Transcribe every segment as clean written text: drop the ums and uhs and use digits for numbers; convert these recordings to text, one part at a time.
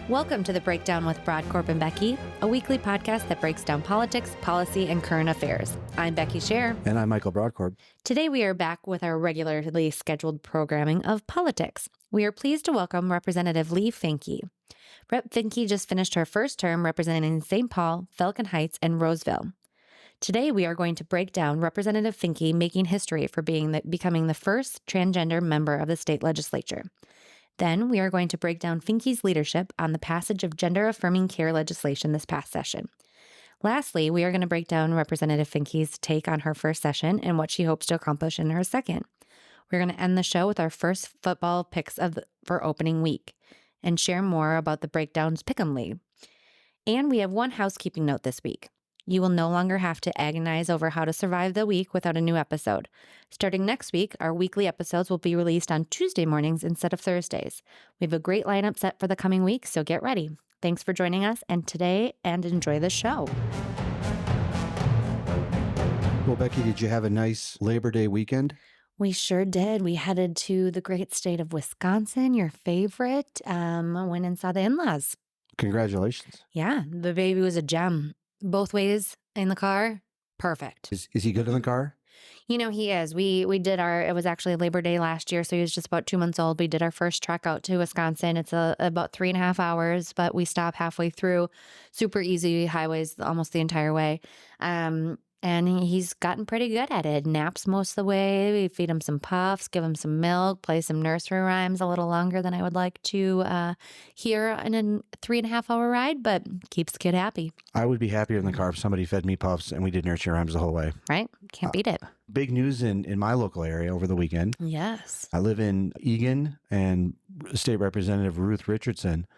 Welcome to The Breakdown with Brodkorb and Becky, a weekly podcast that breaks down politics, policy, and current affairs. I'm Becky Scherr. And I'm Michael Brodkorb. Today we are back with our regularly scheduled programming of politics. We are pleased to welcome Representative Leigh Finke. Rep. Finke just finished her first term representing St. Paul, Falcon Heights, and Roseville. Today we are going to break down Representative Finke making history for becoming the first transgender member of the state legislature. Then we are going to break down Finke's leadership on the passage of gender-affirming care legislation this past session. Lastly, we are going to break down Representative Finke's take on her first session and what she hopes to accomplish in her second. We're going to end the show with our first football picks for opening week and share more about the Breakdowns Pick'em League. And we have one housekeeping note this week. You will no longer have to agonize over how to survive the week without a new episode. Starting next week, our weekly episodes will be released on Tuesday mornings instead of Thursdays. We have a great lineup set for the coming week, so get ready. Thanks for joining us and enjoy the show. Well, Becky, did you have a nice Labor Day weekend? We sure did. We headed to the great state of Wisconsin, your favorite. Went and saw the in-laws. Congratulations. Yeah, the baby was a gem. Both ways in the car, perfect. Is he good in the car? You know, he is. We did it was actually Labor Day last year, so he was just about 2 months old. We did our first trek out to Wisconsin. It's about 3.5 hours, but we stop halfway through. Super easy highways almost the entire way. And he's gotten pretty good at it. Naps most of the way. We feed him some puffs, give him some milk, play some nursery rhymes a little longer than I would like to hear in a 3.5 hour ride, but keeps the kid happy. I would be happier in the car if somebody fed me puffs and we did nursery rhymes the whole way. Right? Can't beat it. Big news in my local area over the weekend. Yes. I live in Eagan, and State Representative Ruth Richardson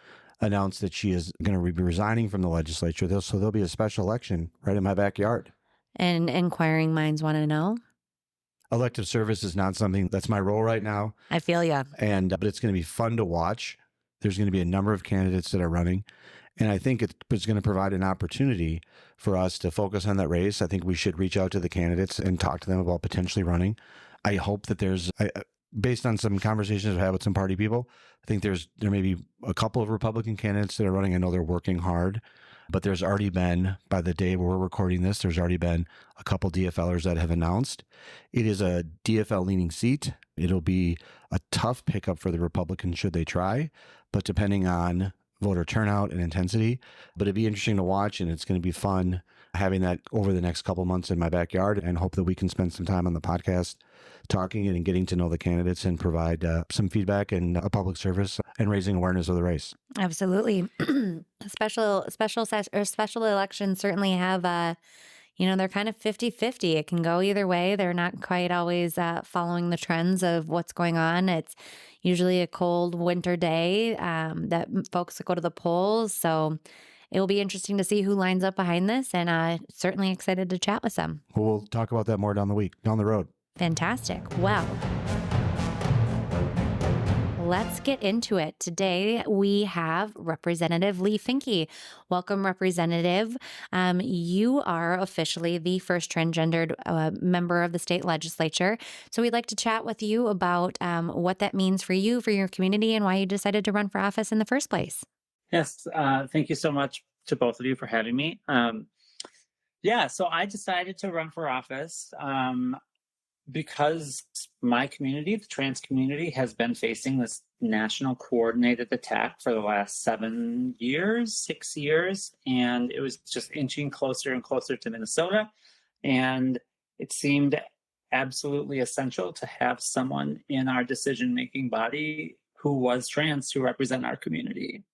announced that she is going to be resigning from the legislature. So there'll be a special election right in my backyard. And inquiring minds want to know? Elective service is not something that's my role right now. I feel ya. But it's going to be fun to watch. There's going to be a number of candidates that are running. And I think it's going to provide an opportunity for us to focus on that race. I think we should reach out to the candidates and talk to them about potentially running. I hope that based on some conversations I've had with some party people, I think there may be a couple of Republican candidates that are running. I know they're working hard, but there's already been, by the day we're recording this, there's already been a couple DFLers that have announced. It is a DFL-leaning seat. It'll be a tough pickup for the Republicans should they try, but depending on voter turnout and intensity. But it'd be interesting to watch, and it's going to be fun having that over the next couple months in my backyard, and hope that we can spend some time on the podcast talking and getting to know the candidates and provide some feedback and a public service and raising awareness of the race. Absolutely. Special elections certainly have, they're kind of 50-50. It can go either way. They're not quite always following the trends of what's going on. It's usually a cold winter day that folks go to the polls. So it will be interesting to see who lines up behind this, and certainly excited to chat with them. Well, we'll talk about that more down the road. Fantastic. Well, let's get into it. Today, we have Representative Leigh Finke. Welcome, Representative. You are officially the first transgendered member of the state legislature. So we'd like to chat with you about what that means for you, for your community, and why you decided to run for office in the first place. Yes. Thank you so much to both of you for having me. So I decided to run for office because my community, the trans community, has been facing this national coordinated attack for the last 6 years, and it was just inching closer and closer to Minnesota. And it seemed absolutely essential to have someone in our decision-making body who was trans to represent our community.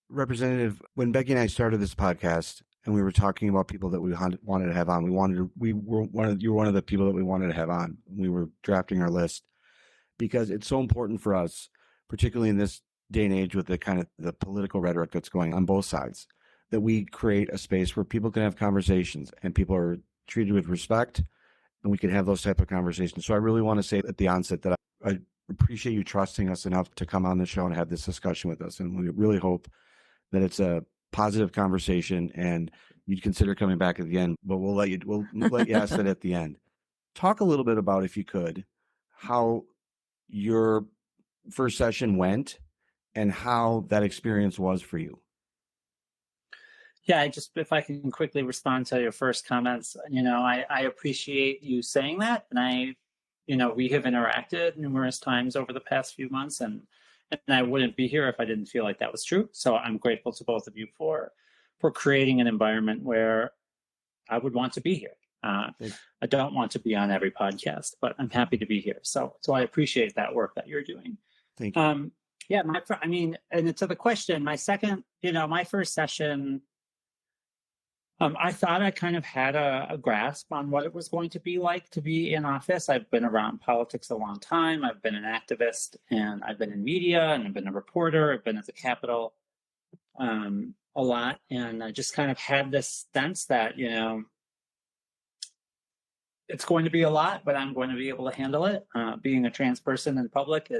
Representative, when Becky and I started this podcast and we were talking about people that we wanted to have on, you were one of the people that we wanted to have on. We were drafting our list because it's so important for us, particularly in this day and age with the kind of the political rhetoric that's going on both sides, that we create a space where people can have conversations and people are treated with respect, and we can have those type of conversations. So I really want to say at the onset that I appreciate you trusting us enough to come on the show and have this discussion with us. And we really hope that it's a positive conversation and you'd consider coming back at the end, but we'll let you ask that at the end. Talk a little bit about, if you could, how your first session went and how that experience was for you. Yeah, if I can quickly respond to your first comments, I appreciate you saying that. And we have interacted numerous times over the past few months, and I wouldn't be here if I didn't feel like that was true. So I'm grateful to both of you for creating an environment where I would want to be here. I don't want to be on every podcast, but I'm happy to be here. So I appreciate that work that you're doing. Thank you. Yeah, and to the question, my first session, I thought I kind of had a grasp on what it was going to be like to be in office. I've been around politics a long time. I've been an activist, and I've been in media, and I've been a reporter. I've been at the Capitol a lot, and I just kind of had this sense that, it's going to be a lot, but I'm going to be able to handle it. Being a trans person in public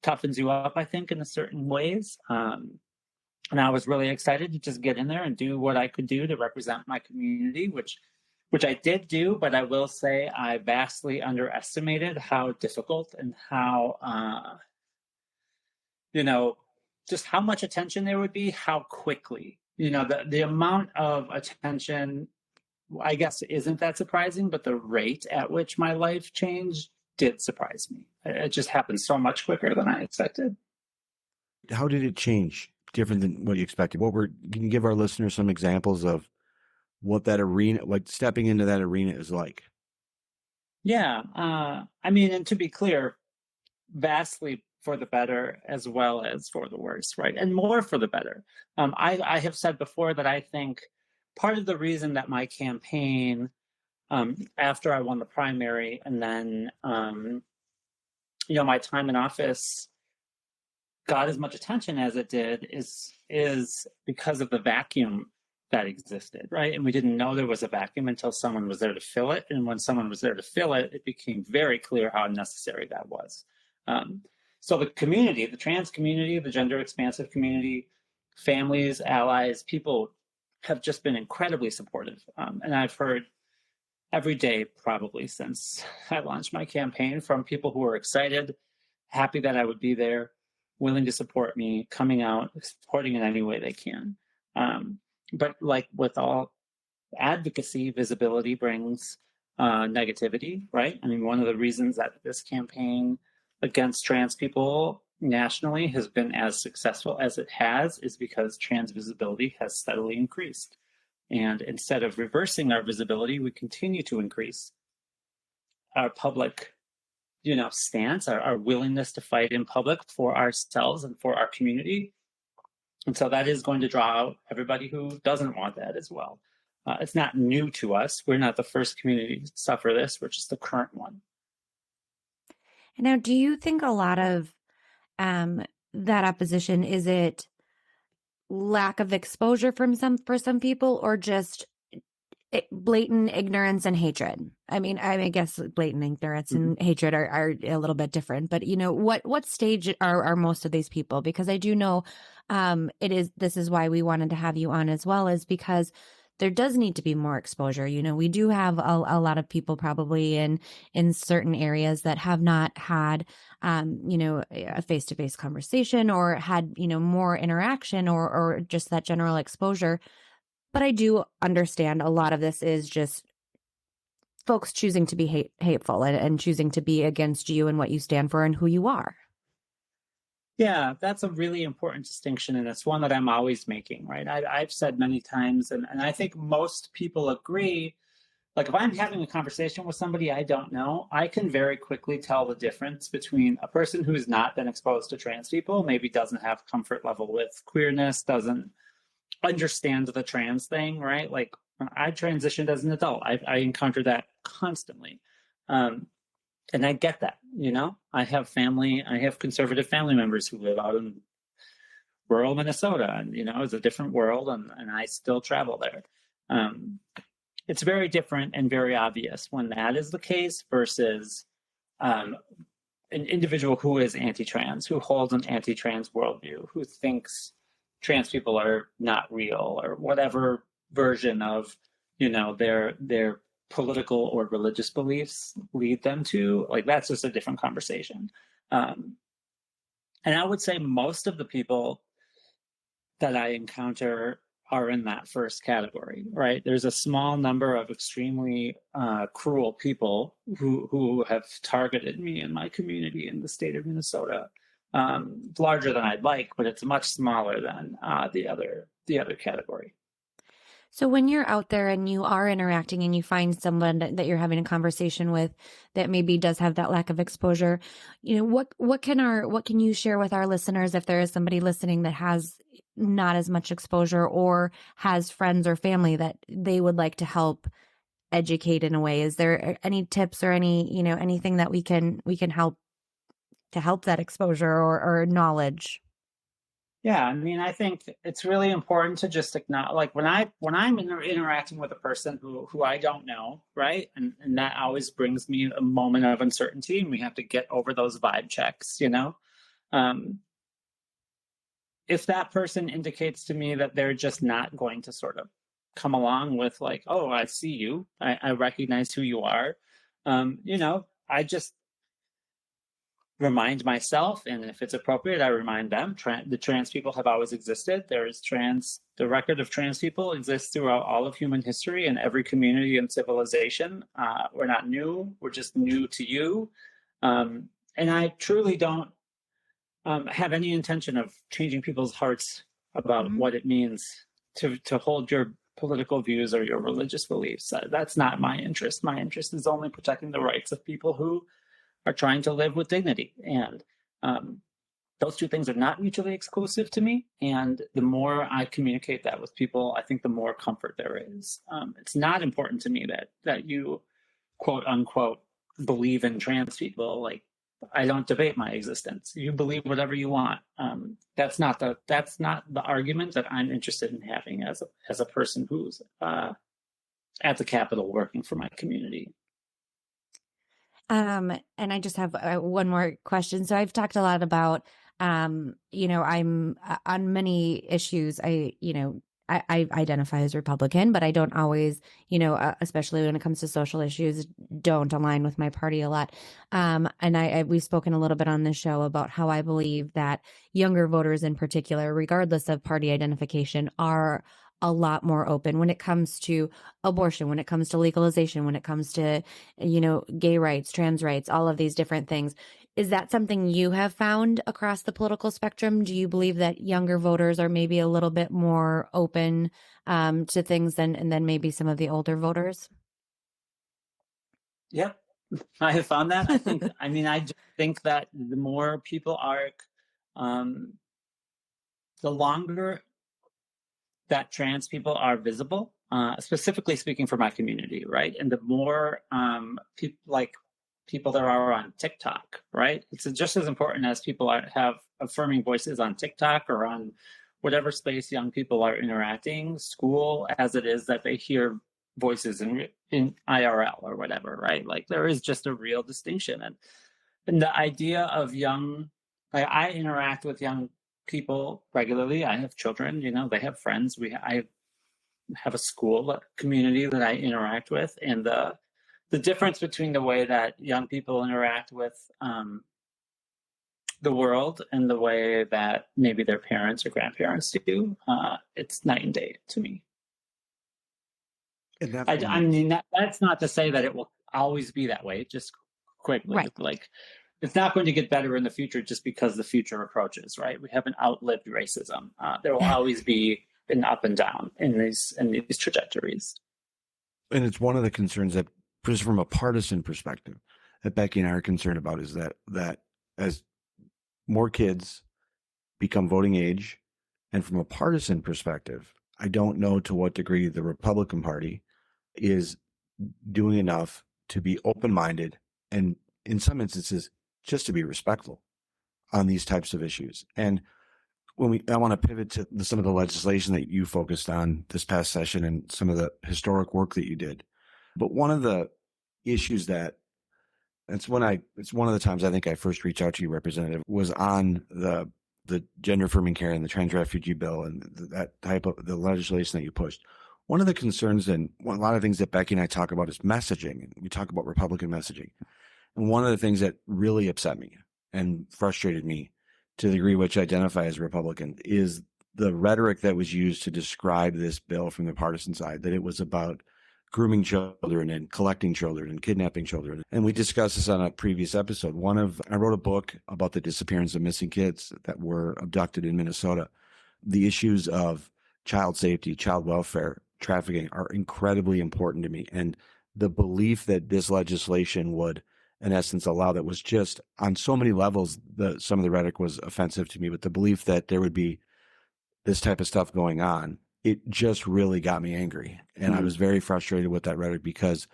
toughens you up, I think, in certain ways. And I was really excited to just get in there and do what I could do to represent my community, which I did do. But I will say I vastly underestimated how difficult and how, just how much attention there would be, how quickly, the amount of attention, I guess, isn't that surprising, but the rate at which my life changed did surprise me. It just happened so much quicker than I expected. How did it change? Different than what you expected? Can you give our listeners some examples of what that arena, like stepping into that arena, is like? Yeah. And to be clear, vastly for the better as well as for the worse, right? And more for the better. I have said before that I think part of the reason that my campaign, after I won the primary and then, my time in office got as much attention as it did is because of the vacuum that existed, right? And we didn't know there was a vacuum until someone was there to fill it. And when someone was there to fill it, it became very clear how necessary that was. So the community, the trans community, the gender expansive community, families, allies, people have just been incredibly supportive. And I've heard every day, probably since I launched my campaign, from people who are excited, happy that I would be there, willing to support me, coming out, supporting in any way they can. But like with all advocacy, visibility brings negativity, right? One of the reasons that this campaign against trans people nationally has been as successful as it has is because trans visibility has steadily increased. And instead of reversing our visibility, we continue to increase our public stance, our willingness to fight in public for ourselves and for our community. And so that is going to draw out everybody who doesn't want that as well. It's not new to us. We're not the first community to suffer this. We're just the current one. Now, do you think a lot of that opposition, is it lack of exposure for some people, or just blatant ignorance and hatred? I guess blatant ignorance and hatred are a little bit different, but what stage are most of these people? Because I do know this is why we wanted to have you on as well, is because there does need to be more exposure. We do have a lot of people probably in certain areas that have not had a face-to-face conversation or had more interaction or just that general exposure. But I do understand a lot of this is just folks choosing to be hateful and choosing to be against you and what you stand for and who you are. Yeah, that's a really important distinction, and it's one that I'm always making, right? I've said many times, and I think most people agree, like if I'm having a conversation with somebody I don't know, I can very quickly tell the difference between a person who's not been exposed to trans people, maybe doesn't have comfort level with queerness, doesn't understand the trans thing, right? Like when I transitioned as an adult, I encounter that constantly. And I get that, I have conservative family members who live out in rural Minnesota, and, it's a different world, and I still travel there. It's very different and very obvious when that is the case versus an individual who is anti-trans, who holds an anti-trans worldview, who thinks trans people are not real, or whatever version of, their political or religious beliefs lead them to. Like, that's just a different conversation. And I would say most of the people that I encounter are in that first category, right? There's a small number of extremely cruel people who have targeted me and my community in the state of Minnesota. Larger than I'd like, but it's much smaller than the other category. So when you're out there and you are interacting and you find someone that you're having a conversation with that maybe does have that lack of exposure, what can you share with our listeners if there is somebody listening that has not as much exposure or has friends or family that they would like to help educate in a way? Is there any tips or anything that we can help to help that exposure or knowledge? Yeah, I mean, I think it's really important to just acknowledge, like when I'm interacting with a person who I don't know, right, and that always brings me a moment of uncertainty, and we have to get over those vibe checks, if that person indicates to me that they're just not going to sort of come along with like, oh, I see you, I recognize who you are, I just remind myself, and if it's appropriate, I remind them. The trans people have always existed. The record of trans people exists throughout all of human history and every community and civilization. We're not new. We're just new to you. And I truly don't have any intention of changing people's hearts about what it means to hold your political views or your religious beliefs. That's not my interest. My interest is only protecting the rights of people who are trying to live with dignity. And those two things are not mutually exclusive to me. And the more I communicate that with people, I think the more comfort there is. It's not important to me that you, quote unquote, believe in trans people. Like, I don't debate my existence. You believe whatever you want. That's not the argument that I'm interested in having as a person who's at the Capitol working for my community. And I just have one more question. So I've talked a lot about, I'm on many issues. I identify as Republican, but I don't always, especially when it comes to social issues, don't align with my party a lot. And we've spoken a little bit on this show about how I believe that younger voters in particular, regardless of party identification, are a lot more open when it comes to abortion, when it comes to legalization, when it comes to, gay rights, trans rights, all of these different things. Is that something you have found across the political spectrum? Do you believe that younger voters are maybe a little bit more open to things than maybe some of the older voters? Yep, I have found that. I just think that the more people are, the longer that trans people are visible, specifically speaking for my community, right? And the more people there are on TikTok, right? It's just as important as people have affirming voices on TikTok or on whatever space young people are interacting, school, as it is that they hear voices in IRL or whatever, right? Like there is just a real distinction. And the idea of I interact with young people regularly. I have children, they have friends. I have a school community that I interact with, and the difference between the way that young people interact with the world and the way that maybe their parents or grandparents do, it's night and day to me. And that's not to say that it will always be that way. Just quickly, right. Like, it's not going to get better in the future just because the future approaches, right? We haven't outlived racism. There will always be an up and down in these trajectories. And it's one of the concerns that, just from a partisan perspective, that Becky and I are concerned about is that as more kids become voting age, and from a partisan perspective, I don't know to what degree the Republican Party is doing enough to be open-minded and, in some instances, just to be respectful on these types of issues. And I want to pivot to some of the legislation that you focused on this past session and some of the historic work that you did. But one of the issues it's one of the times I think I first reached out to you, Representative, was on the gender affirming care and the trans refugee bill and that type of the legislation that you pushed. One of the concerns and a lot of things that Becky and I talk about is messaging. And we talk about Republican messaging. And one of the things that really upset me and frustrated me to the degree which identify as Republican, is the rhetoric that was used to describe this bill from the partisan side, that it was about grooming children and collecting children and kidnapping children. And we discussed this on a previous episode. I wrote a book about the disappearance of missing kids that were abducted in Minnesota. The issues of child safety, child welfare, trafficking are incredibly important to me. And the belief that this legislation would, in essence, allow that was just on so many levels, some of the rhetoric was offensive to me, but the belief that there would be this type of stuff going on, it just really got me angry. And I was very frustrated with that rhetoric, because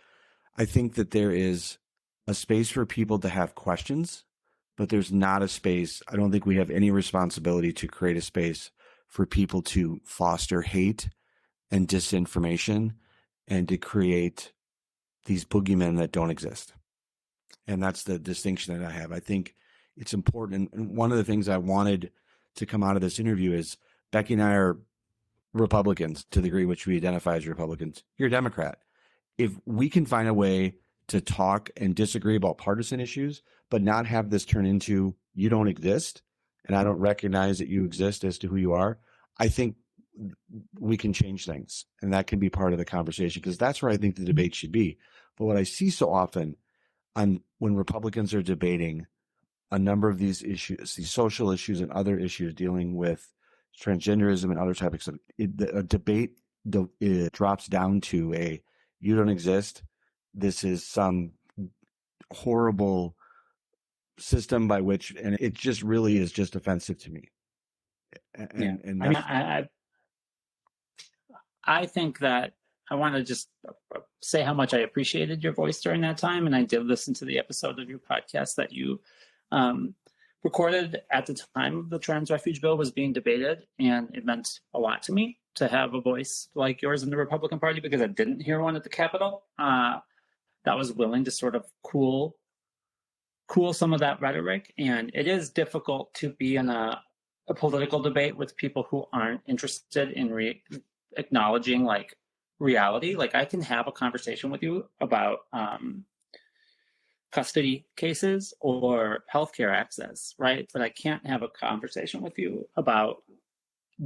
I think that there is a space for people to have questions, but there's not a space. I don't think we have any responsibility to create a space for people to foster hate and disinformation and to create these boogeymen that don't exist. And that's the distinction that I have. I think it's important. And one of the things I wanted to come out of this interview is Becky and I are Republicans to the degree which we identify as Republicans. You're a Democrat. If we can find a way to talk and disagree about partisan issues, but not have this turn into you don't exist and I don't recognize that you exist as to who you are, I think we can change things. And that can be part of the conversation, because that's where I think the debate should be. But what I see so often when Republicans are debating a number of these issues, these social issues and other issues dealing with transgenderism and other topics, a debate it drops down to a you don't exist. This is some horrible system by which, and it just really is just offensive to me. I think that I want to just say how much I appreciated your voice during that time. And I did listen to the episode of your podcast that you recorded at the time the trans refuge bill was being debated. And it meant a lot to me to have a voice like yours in the Republican Party, because I didn't hear one at the Capitol that was willing to sort of cool some of that rhetoric. And it is difficult to be in a political debate with people who aren't interested in acknowledging like reality. Like I can have a conversation with you about custody cases or healthcare access, right? But I can't have a conversation with you about,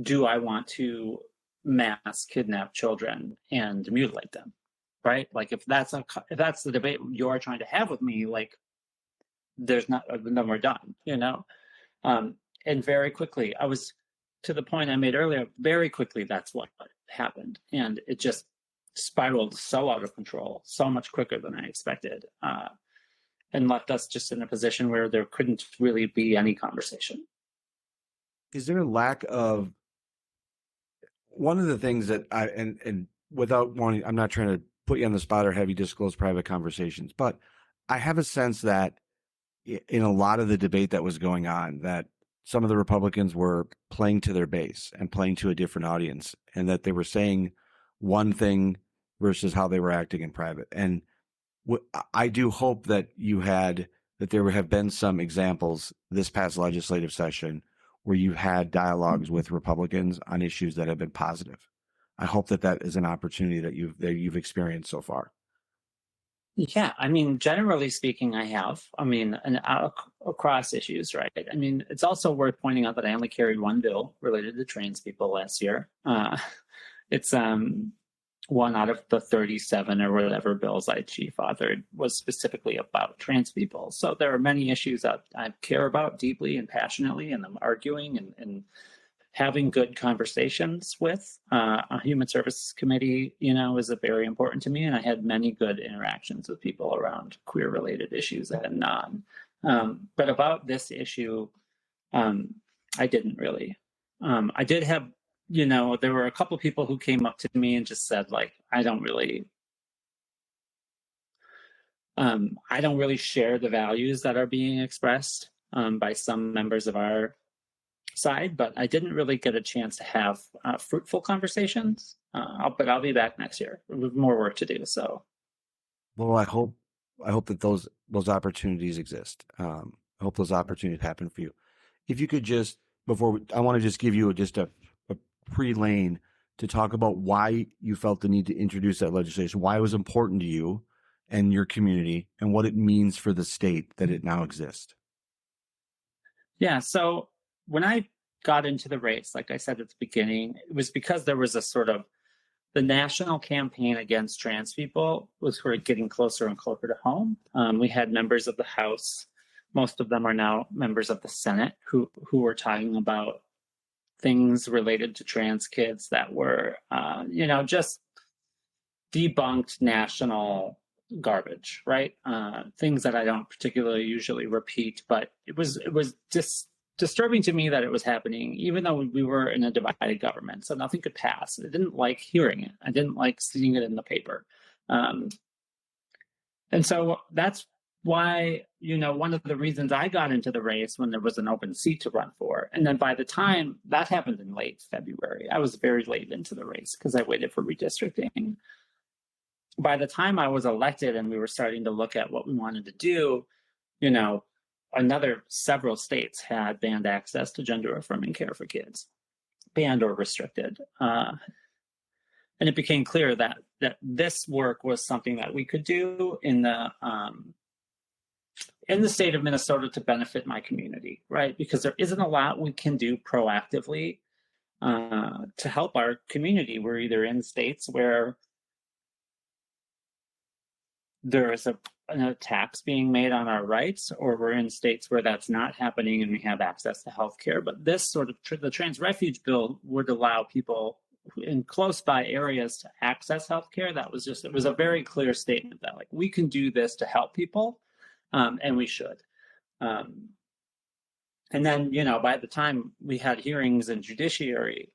do I want to mass kidnap children and mutilate them, right? Like if that's the debate you're trying to have with me, like then we're done, you know? And very quickly, I was to the point I made earlier, very quickly, that's what happened. And it just spiraled so out of control, so much quicker than I expected, and left us just in a position where there couldn't really be any conversation. Is there a lack of, one of the things that and without wanting, I'm not trying to put you on the spot or have you disclose private conversations, but I have a sense that in a lot of the debate that was going on, that some of the Republicans were playing to their base and playing to a different audience, and that they were saying one thing versus how they were acting in private. And I do hope that there have been some examples this past legislative session where you had dialogues with Republicans on issues that have been positive. I hope that is an opportunity that you've experienced so far. Yeah, I mean, generally speaking, I have. I mean, across issues, right? I mean, it's also worth pointing out that I only carried one bill related to trans people last year. It's one out of the 37 or whatever bills I chief authored was specifically about trans people. So there are many issues that I care about deeply and passionately, and I'm arguing and having good conversations with. A human services committee, is very important to me. And I had many good interactions with people around queer related issues and non. But about this issue, I didn't really. I did have, there were a couple of people who came up to me and just said, like, I don't really share the values that are being expressed by some members of our side, but I didn't really get a chance to have fruitful conversations. But I'll be back next year with more work to do. So, well, I hope that those opportunities exist. I hope those opportunities happen for you. If you could just, I want to just give you a pre-lane to talk about why you felt the need to introduce that legislation, why it was important to you and your community, and what it means for the state that it now exists. Yeah, so when I got into the race, like I said at the beginning, it was because there was a sort of the national campaign against trans people was sort of getting closer and closer to home. We had members of the House, most of them are now members of the Senate, who were talking about things related to trans kids that were, just debunked national garbage, right? Things that I don't particularly usually repeat, but it was just disturbing to me that it was happening, even though we were in a divided government, so nothing could pass. I didn't like hearing it. I didn't like seeing it in the paper. And so that's why, one of the reasons I got into the race when there was an open seat to run for. And then by the time that happened in late February, I was very late into the race because I waited for redistricting. By the time I was elected and we were starting to look at what we wanted to do, several states had banned access to gender affirming care for kids, banned or restricted. And it became clear that this work was something that we could do in the state of Minnesota to benefit my community, right? Because there isn't a lot we can do proactively to help our community. We're either in states where there is an tax being made on our rights, or we're in states where that's not happening and we have access to health care. But this sort of the trans refuge bill would allow people in close by areas to access health care. It was a very clear statement that like we can do this to help people, and we should. And then, by the time we had hearings in judiciary,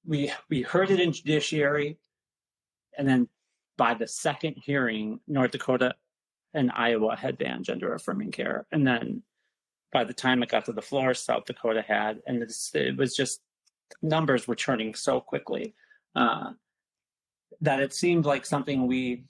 we heard it in judiciary, and then by the second hearing, North Dakota and Iowa had banned gender affirming care. And then by the time it got to the floor, South Dakota had, and it was just, numbers were turning so quickly that it seemed like something the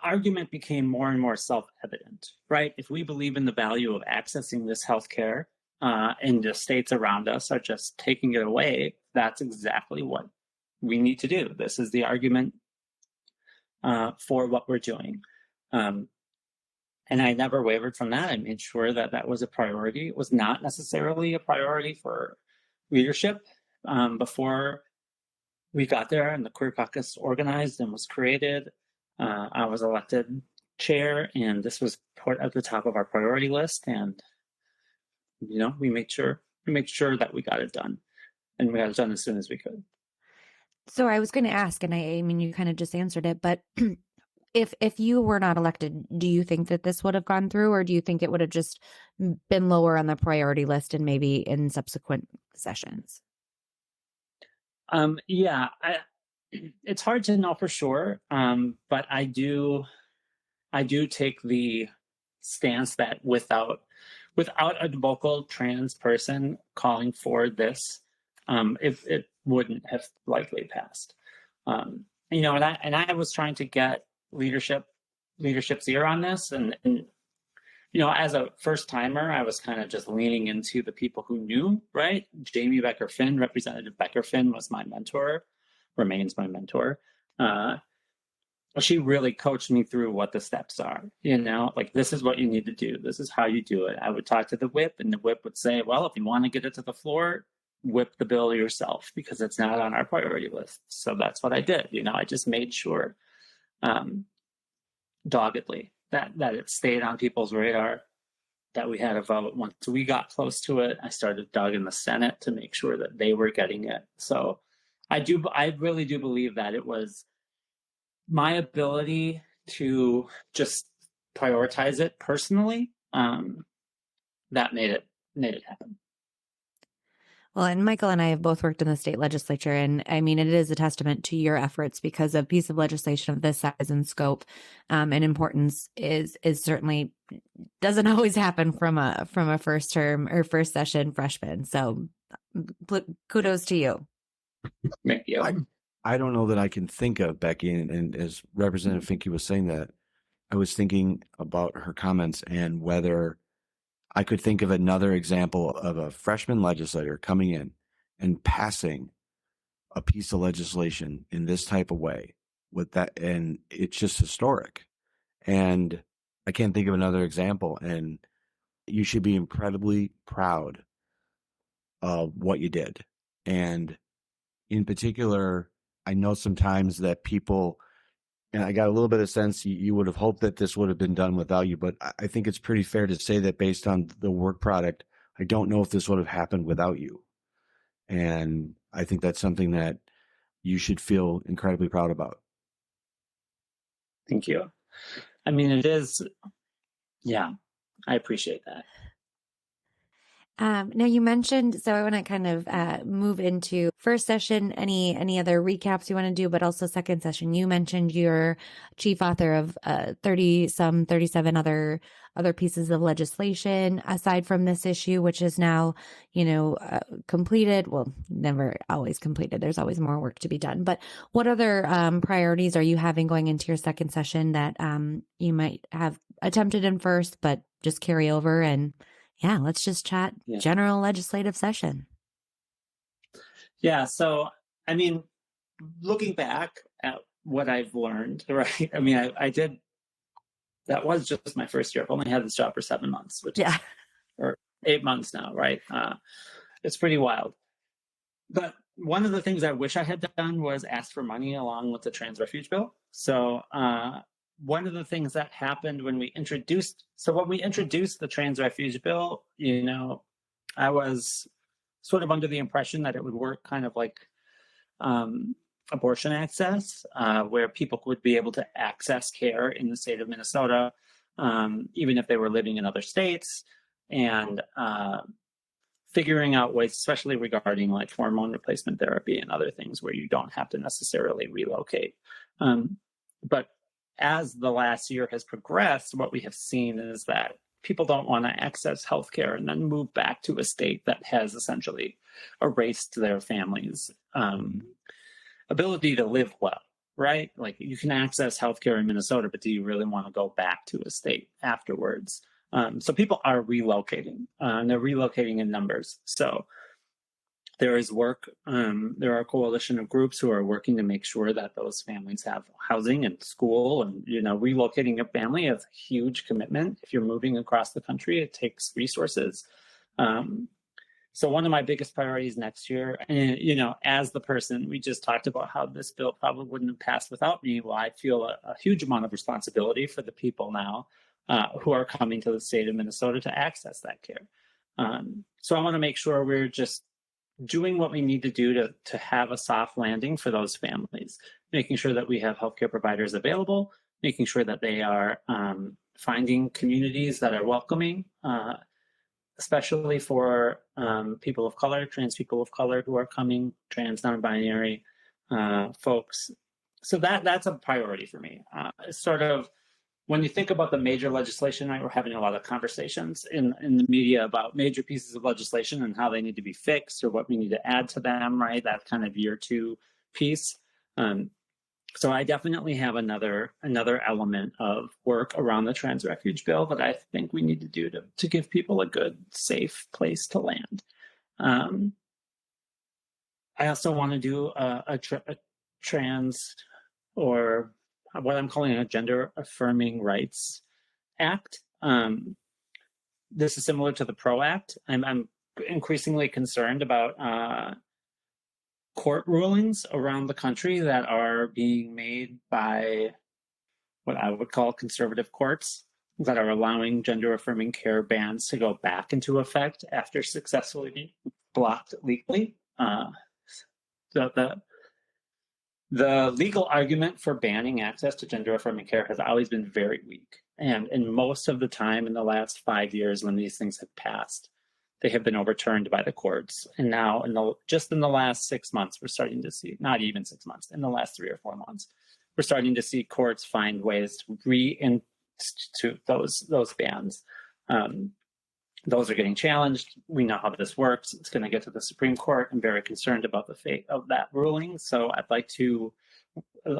argument became more and more self-evident, right? If we believe in the value of accessing this healthcare and the states around us are just taking it away, that's exactly what we need to do. This is the argument for what we're doing. And I never wavered from that. I made sure that that was a priority. It was not necessarily a priority for leadership before we got there and the Queer Caucus organized and was created. I was elected chair, and this was put at the top of our priority list. And, we made sure that we got it done, and we got it done as soon as we could. So I was going to ask, and I mean, you kind of just answered it, but if you were not elected, do you think that this would have gone through, or do you think it would have just been lower on the priority list and maybe in subsequent sessions? Yeah, it's hard to know for sure, but I do take the stance that without a vocal trans person calling for this, it wouldn't have likely passed. And I was trying to get leadership's ear on this, and as a first timer, I was kind of just leaning into the people who knew, right? Jamie Becker Finn, Representative Becker Finn, was my mentor, remains my mentor. She really coached me through what the steps are, like this is what you need to do. This is how you do it. I would talk to the whip, and the whip would say, well, if you want to get it to the floor, whip the bill yourself because it's not on our priority list. So that's what I did. I just made sure doggedly that it stayed on people's radar, that we had a vote. Once we got close to it, I started dogging the Senate to make sure that they were getting it. So I really do believe that it was my ability to just prioritize it personally that made it happen. Well, and Michael and I have both worked in the state legislature, and I mean, it is a testament to your efforts because a piece of legislation of this size and scope and importance is certainly doesn't always happen from a first term or first session freshman. So kudos to you. Thank you. I don't know that I can think of Becky, and as Representative Finke was saying that, I was thinking about her comments and whether I could think of another example of a freshman legislator coming in and passing a piece of legislation in this type of way with that. And it's just historic. And I can't think of another example. And you should be incredibly proud of what you did. And in particular, I know sometimes that people, and I got a little bit of sense you would have hoped that this would have been done without you, but I think it's pretty fair to say that based on the work product, I don't know if this would have happened without you. And I think that's something that you should feel incredibly proud about. Thank you. I mean, it is, yeah, I appreciate that. Now you mentioned, so I want to kind of move into first session, any other recaps you want to do, but also second session. You mentioned you're chief author of 37 other pieces of legislation aside from this issue, which is now, completed. Well, never always completed. There's always more work to be done. But what other priorities are you having going into your second session that you might have attempted in first, but just carry over? And yeah, let's just chat general legislative session. Yeah. So, I mean, looking back at what I've learned, right? I mean, I did, that was just my first year. I've only had this job for 7 months, or 8 months now, right? It's pretty wild. But one of the things I wish I had done was ask for money along with the trans refuge bill. So, one of the things that happened when we introduced the trans refuge bill, I was sort of under the impression that it would work kind of like abortion access, where people would be able to access care in the state of Minnesota, even if they were living in other states, and figuring out ways, especially regarding like hormone replacement therapy and other things where you don't have to necessarily relocate. But as the last year has progressed, what we have seen is that people don't want to access healthcare and then move back to a state that has essentially erased their family's ability to live well, right? Like you can access healthcare in Minnesota, but do you really want to go back to a state afterwards? So people are relocating, and they're relocating in numbers. So there is work. There are a coalition of groups who are working to make sure that those families have housing and school. And, relocating a family is a huge commitment. If you're moving across the country, it takes resources. So one of my biggest priorities next year, and, as the person, we just talked about how this bill probably wouldn't have passed without me. Well, I feel a huge amount of responsibility for the people now who are coming to the state of Minnesota to access that care. So I want to make sure we're just doing what we need to do to have a soft landing for those families, making sure that we have healthcare providers available, making sure that they are finding communities that are welcoming, especially for people of color, trans people of color who are coming, trans, non-binary folks. So that's a priority for me. It's sort of, when you think about the major legislation, right, we're having a lot of conversations in the media about major pieces of legislation and how they need to be fixed or what we need to add to them, right? That kind of year two piece. So I definitely have another element of work around the trans refuge bill that I think we need to do to give people a good, safe place to land. I also want to do a trans, or what I'm calling a gender affirming rights act. This is similar to the PRO Act. I'm increasingly concerned about court rulings around the country that are being made by what I would call conservative courts that are allowing gender affirming care bans to go back into effect after successfully being blocked legally. The legal argument for banning access to gender affirming care has always been very weak. And in most of the time in the last 5 years when these things have passed, they have been overturned by the courts. And now, just in the last 6 months, we're starting to see, not even 6 months, in the last 3 or 4 months, we're starting to see courts find ways to reinstitute those bans. Those are getting challenged. We know how this works. It's going to get to the Supreme Court. I'm very concerned about the fate of that ruling. So I'd like to,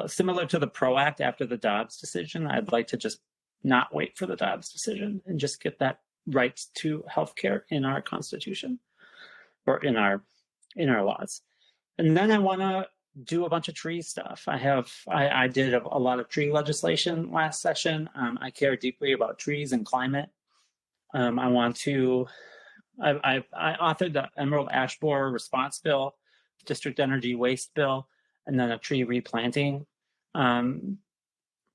similar to the PRO Act after the Dobbs decision, I'd like to just not wait for the Dobbs decision and just get that right to healthcare in our Constitution or in our laws. And then I want to do a bunch of tree stuff. I did a lot of tree legislation last session. I care deeply about trees and climate. I want to. I authored the Emerald Ash Borer Response Bill, District Energy Waste Bill, and then a tree replanting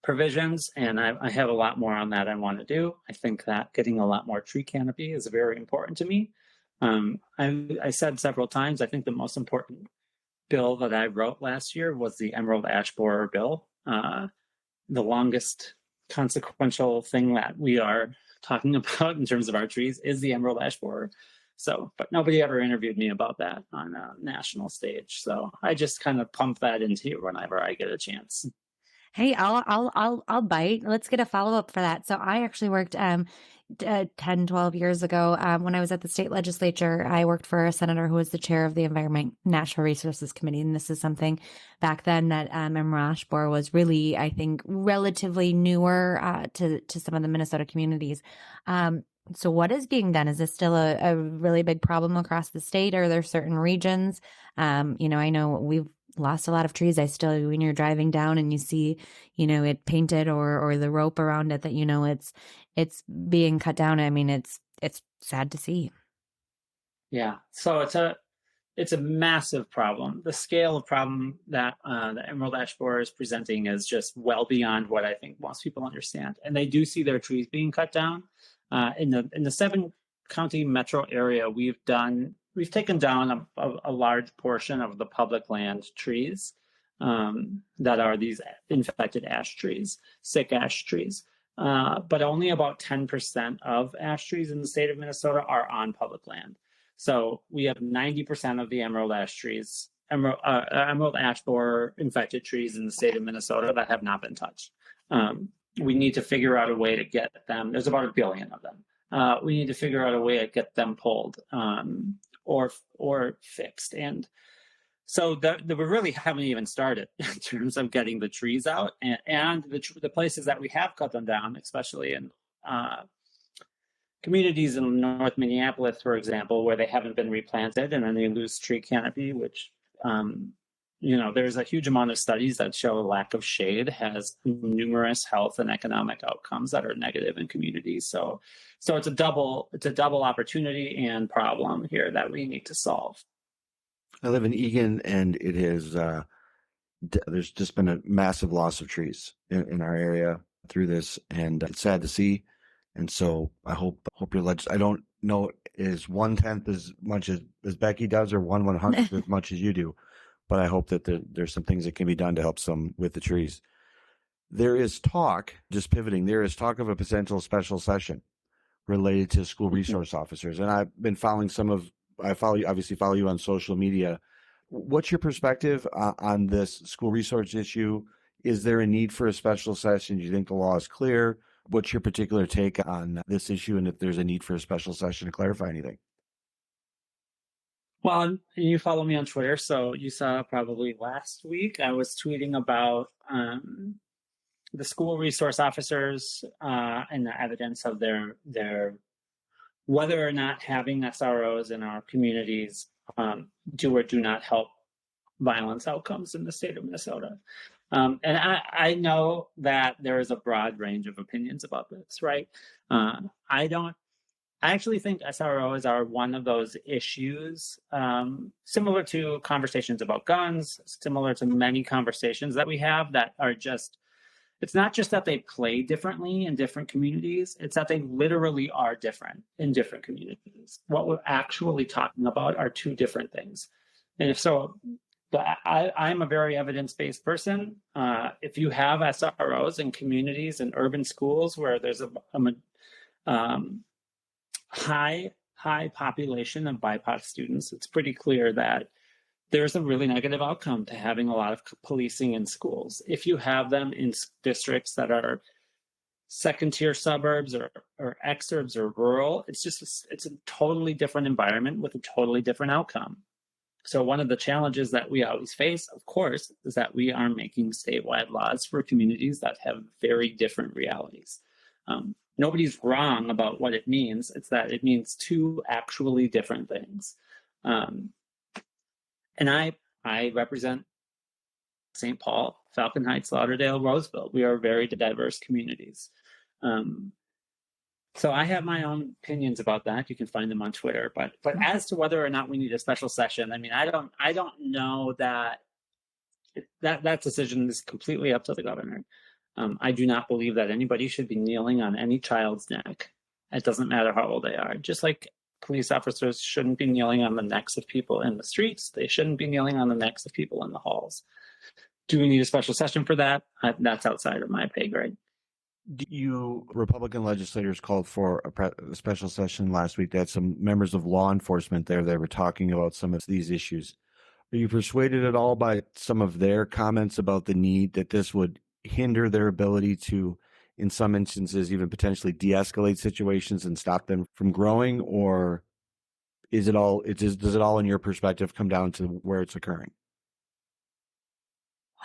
provisions. And I have a lot more on that I want to do. I think that getting a lot more tree canopy is very important to me. I said several times, I think the most important bill that I wrote last year was the Emerald Ash Borer Bill. The longest consequential thing that we are talking about in terms of our trees is the Emerald Ash Borer. So, but nobody ever interviewed me about that on a national stage. So I just kind of pump that into you whenever I get a chance. Hey, I'll bite. Let's get a follow-up for that. So I actually worked 10, 12 years ago when I was at the state legislature. I worked for a senator who was the chair of the Environment Natural Resources Committee. And this is something back then that Emerald Ash Borer was really, I think, relatively newer to some of the Minnesota communities. So what is being done? Is this still a really big problem across the state? Or are there certain regions? I know we've lost a lot of trees. I still, when you're driving down and you see, it painted or the rope around it, that, it's being cut down. I mean, it's sad to see. Yeah. So it's a massive problem. The scale of problem that the Emerald Ash Borer is presenting is just well beyond what I think most people understand. And they do see their trees being cut down. In the 7-county metro area, we've taken down a large portion of the public land trees that are these infected ash trees, sick ash trees. But only about 10% of ash trees in the state of Minnesota are on public land. So we have 90% of the emerald ash borer infected trees in the state of Minnesota that have not been touched. We need to figure out a way to get them. There's about 1 billion of them. We need to figure out a way to get them pulled or fixed. And so we really haven't even started in terms of getting the trees out. And the places that we have cut them down, especially in communities in North Minneapolis, for example, where they haven't been replanted and then they lose tree canopy, which there's a huge amount of studies that show a lack of shade has numerous health and economic outcomes that are negative in communities. So it's a double opportunity and problem here that we need to solve. I live in Eagan, and it is there's just been a massive loss of trees in our area through this, and it's sad to see. And so I hope your I don't know is 1/10 as much as Becky does, or 1/100th as much as you do. But I hope that there's some things that can be done to help some with the trees. There is talk, just pivoting, there is talk of a potential special session related to school resource officers. And I've been following obviously follow you on social media. What's your perspective on this school resource issue? Is there a need for a special session? Do you think the law is clear? What's your particular take on this issue, and if there's a need for a special session to clarify anything? Well, you follow me on Twitter, so you saw probably last week I was tweeting about the school resource officers and the evidence of their whether or not having SROs in our communities do or do not help violence outcomes in the state of Minnesota. And I know that there is a broad range of opinions about this, right? I actually think SROs are one of those issues, similar to conversations about guns, similar to many conversations that we have that are just, it's not just that they play differently in different communities, it's that they literally are different in different communities. What we're actually talking about are two different things. And if so, I'm a very evidence-based person. If you have SROs in communities and urban schools where there's a high population of BIPOC students, it's pretty clear that there's a really negative outcome to having a lot of policing in schools. If you have them in districts that are second-tier suburbs or exurbs or rural, it's a totally different environment with a totally different outcome. So one of the challenges that we always face, of course, is that we are making statewide laws for communities that have very different realities. Nobody's wrong about what it means. It's that it means two actually different things. And I represent St. Paul, Falcon Heights, Lauderdale, Roseville. We are very diverse communities. So I have my own opinions about that. You can find them on Twitter. But as to whether or not we need a special session, I mean, I don't know that decision is completely up to the governor. I do not believe that anybody should be kneeling on any child's neck. It doesn't matter how old they are. Just like police officers shouldn't be kneeling on the necks of people in the streets, they shouldn't be kneeling on the necks of people in the halls. Do we need a special session for that? That's outside of my pay grade. Republican legislators called for a special session last week. They had some members of law enforcement there. They were talking about some of these issues. Are you persuaded at all by some of their comments about the need that this would hinder their ability to, in some instances, even potentially de-escalate situations and stop them from growing? Or does it all, in your perspective, come down to where it's occurring?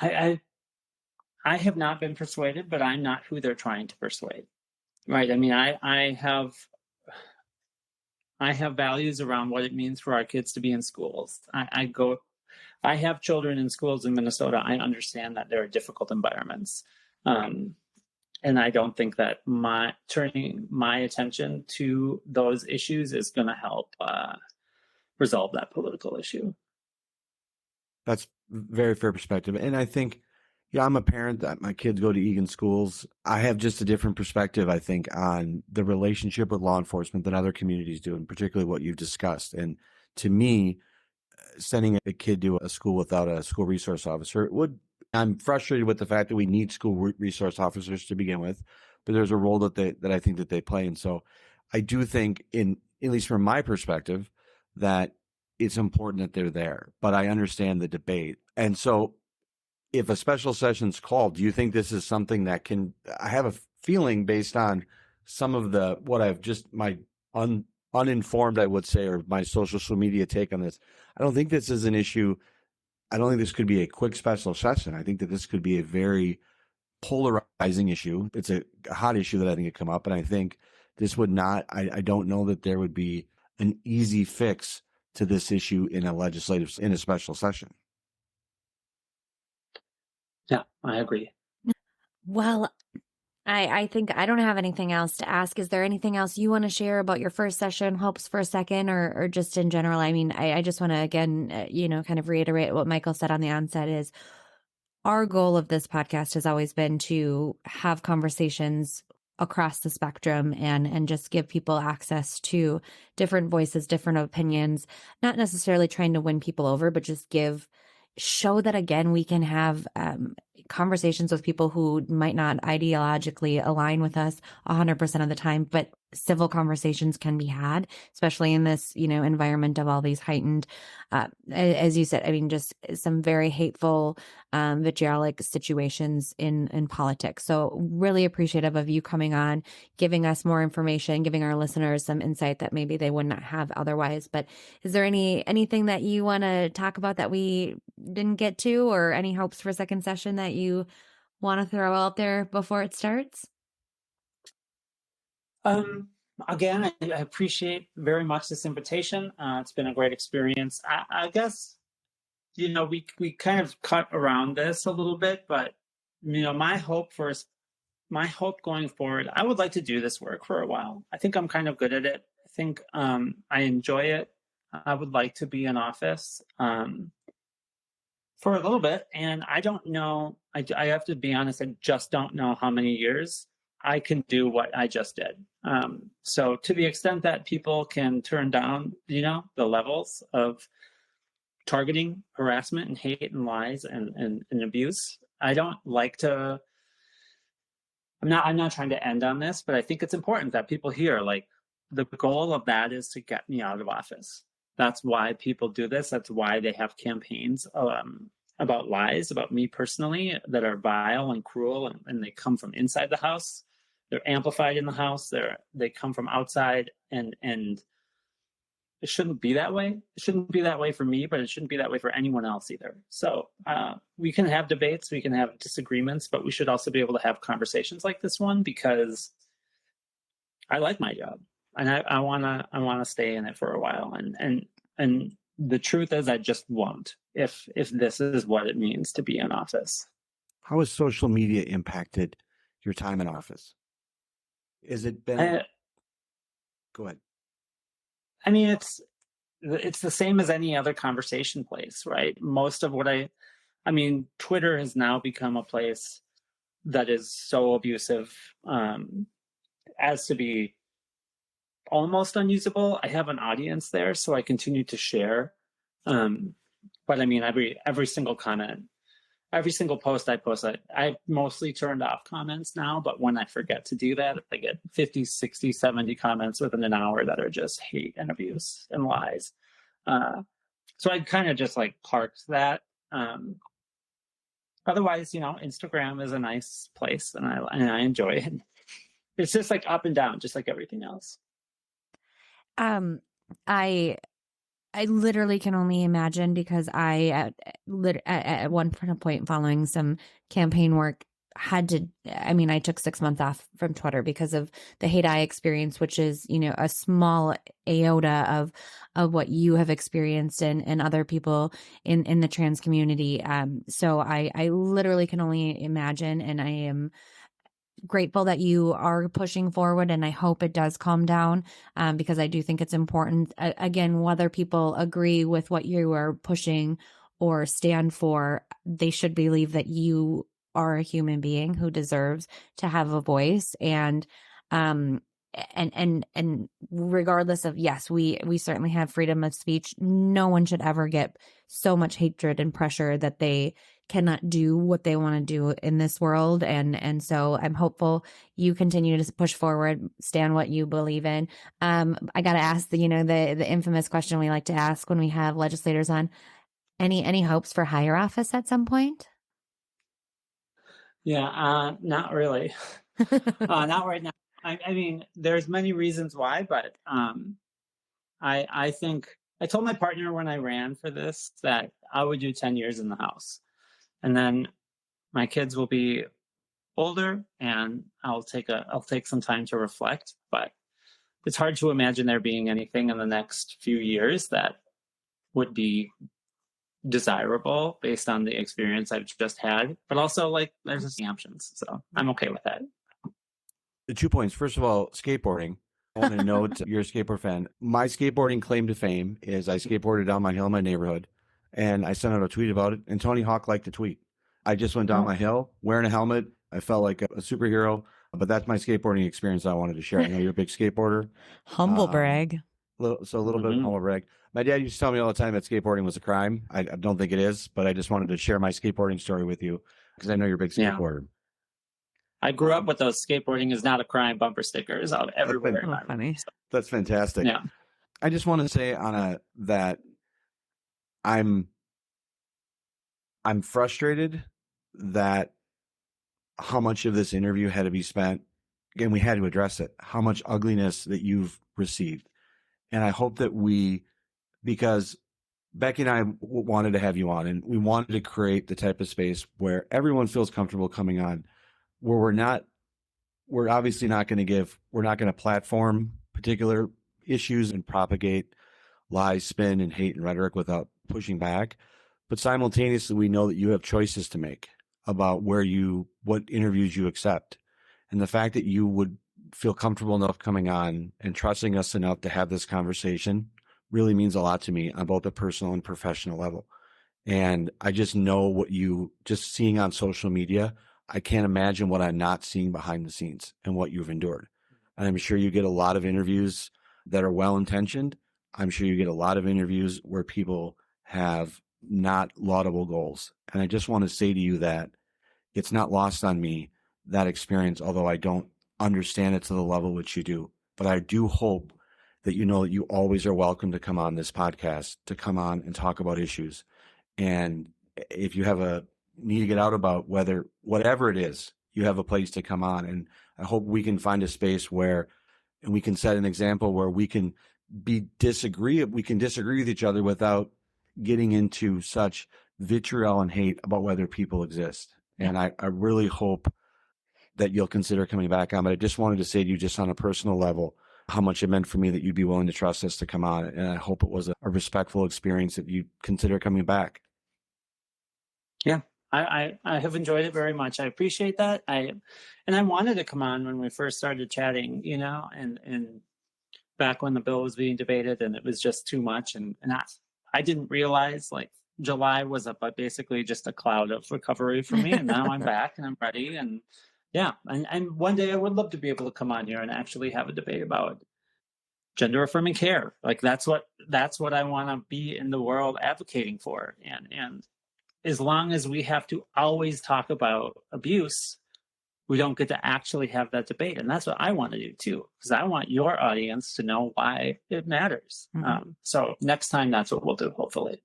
I have not been persuaded, but I'm not who they're trying to persuade. Right. I mean, I have values around what it means for our kids to be in schools. I have children in schools in Minnesota. I understand that there are difficult environments. And I don't think that turning my attention to those issues is going to help resolve that political issue. That's very fair perspective. And I think, I'm a parent that my kids go to Egan schools. I have just a different perspective, I think, on the relationship with law enforcement than other communities do, and particularly what you've discussed. And to me, sending a kid to a school without a school resource officer I'm frustrated with the fact that we need school resource officers to begin with, but there's a role that I think that they play. And so I do think, at least from my perspective, that it's important that they're there, but I understand the debate. And so if a special session's called, do you think this is something that I have a feeling based on some of what I've just, my uninformed, I would say, or my social media take on this. I don't think this is an issue. I don't think this could be a quick special session. I think that this could be a very polarizing issue. It's a hot issue that I think could come up. And I think this would not, I don't know that there would be an easy fix to this issue in a special session. Yeah, I agree. Well, I think I don't have anything else to ask. Is there anything else you want to share about your first session, hopes for a second, or just in general? I mean, I just want to, again, kind of reiterate what Michael said on the onset is our goal of this podcast has always been to have conversations across the spectrum and just give people access to different voices, different opinions, not necessarily trying to win people over, but just show that, again, we can have conversations with people who might not ideologically align with us 100% of the time, but civil conversations can be had, especially in this, environment of all these heightened, as you said, I mean, just some very hateful, vitriolic situations in politics. So really appreciative of you coming on, giving us more information, giving our listeners some insight that maybe they would not have otherwise. But is there anything that you want to talk about that we didn't get to, or any hopes for a second session that you want to throw out there before it starts? Again, I appreciate very much this invitation. It's been a great experience. I guess, we kind of cut around this a little bit, but, my hope going forward, I would like to do this work for a while. I think I'm kind of good at it. I think I enjoy it. I would like to be in office for a little bit. And I don't know, I have to be honest, I just don't know how many years I can do what I just did. So to the extent that people can turn down, the levels of targeting, harassment, and hate and lies and abuse, I don't like to. I'm not trying to end on this, but I think it's important that people hear, like, the goal of that is to get me out of office. That's why people do this. That's why they have campaigns about lies about me personally that are vile and cruel, and they come from inside the House. They're amplified in the House. They come from outside, and it shouldn't be that way. It shouldn't be that way for me, but it shouldn't be that way for anyone else either. So we can have debates, we can have disagreements, but we should also be able to have conversations like this one, because I like my job and I wanna stay in it for a while. And the truth is, I just won't if this is what it means to be in office. How has social media impacted your time in office? Has it been Go ahead. I mean, it's the same as any other conversation place, right? Most of what I mean, Twitter has now become a place that is so abusive as to be almost unusable. I have an audience there, so I continue to share. But I mean, every single comment, every single post I post, I mostly turned off comments now, but when I forget to do that, I get 50, 60, 70 comments within an hour that are just hate and abuse and lies. So I kind of just like parked that. Otherwise, Instagram is a nice place and I enjoy it. It's just like up and down, just like everything else. I literally can only imagine, because I at one point following some campaign work I took 6 months off from Twitter because of the hate I experienced, which is, a small iota of what you have experienced and other people in the trans community. So I literally can only imagine, and I am grateful that you are pushing forward, and I hope it does calm down, because I do think it's important. Again, whether people agree with what you are pushing or stand for, they should believe that you are a human being who deserves to have a voice. And regardless of, yes, we certainly have freedom of speech. No one should ever get so much hatred and pressure that they cannot do what they want to do in this world. And so I'm hopeful you continue to push forward, stand what you believe in. I got to ask the infamous question we like to ask when we have legislators on. Any hopes for higher office at some point? Yeah, not really. Not right now. I mean, there's many reasons why, but I think I told my partner when I ran for this that I would do 10 years in the House. And then my kids will be older and I'll take some time to reflect, but it's hard to imagine there being anything in the next few years that would be desirable based on the experience I've just had. But also, like, there's options, so I'm okay with that. The 2 points. First of all, skateboarding. I want to note you're a skateboard fan. My skateboarding claim to fame is I skateboarded down my hill in my neighborhood, and I sent out a tweet about it, and Tony Hawk liked the tweet. I just went down my hill wearing a helmet. I felt like a superhero, but that's my skateboarding experience I wanted to share. I know you're a big skateboarder. Humble brag. A little bit of humble brag. My dad used to tell me all the time that skateboarding was a crime. I don't think it is, but I just wanted to share my skateboarding story with you because I know you're a big skateboarder. Yeah. I grew up with those "skateboarding is not a crime" bumper stickers out everywhere. Oh, funny. That's fantastic. Yeah. I just want to say that I'm frustrated that how much of this interview had to be spent. Again, we had to address it, how much ugliness that you've received. And I hope that because Becky and I wanted to have you on, and we wanted to create the type of space where everyone feels comfortable coming on, where we're obviously not going to platform particular issues and propagate lies, spin, and hate and rhetoric without pushing back. But simultaneously, we know that you have choices to make about what interviews you accept. And the fact that you would feel comfortable enough coming on and trusting us enough to have this conversation really means a lot to me on both a personal and professional level. And I just know what you just seeing on social media, I can't imagine what I'm not seeing behind the scenes and what you've endured. And I'm sure you get a lot of interviews that are well-intentioned. I'm sure you get a lot of interviews where people have not laudable goals. And I just want to say to you that it's not lost on me, that experience, although I don't understand it to the level which you do. But I do hope that you know that you always are welcome to come on this podcast, to come on and talk about issues. And if you have need to get out about whatever it is, you have a place to come on. And I hope we can find a space and we can set an example where we can disagree with each other without getting into such vitriol and hate about whether people exist. And I really hope that you'll consider coming back on. But I just wanted to say to you, just on a personal level, how much it meant for me that you'd be willing to trust us to come on. And I hope it was a respectful experience that you consider coming back. Yeah, I have enjoyed it very much. I appreciate that. I wanted to come on when we first started chatting, and back when the bill was being debated, and it was just too much. And I didn't realize like July was basically just a cloud of recovery for me. And now I'm back and I'm ready. And yeah, and one day I would love to be able to come on here and actually have a debate about gender affirming care. Like that's what I want to be in the world advocating for. And as long as we have to always talk about abuse, we don't get to actually have that debate. And that's what I want to do too, because I want your audience to know why it matters. So next time, that's what we'll do, hopefully.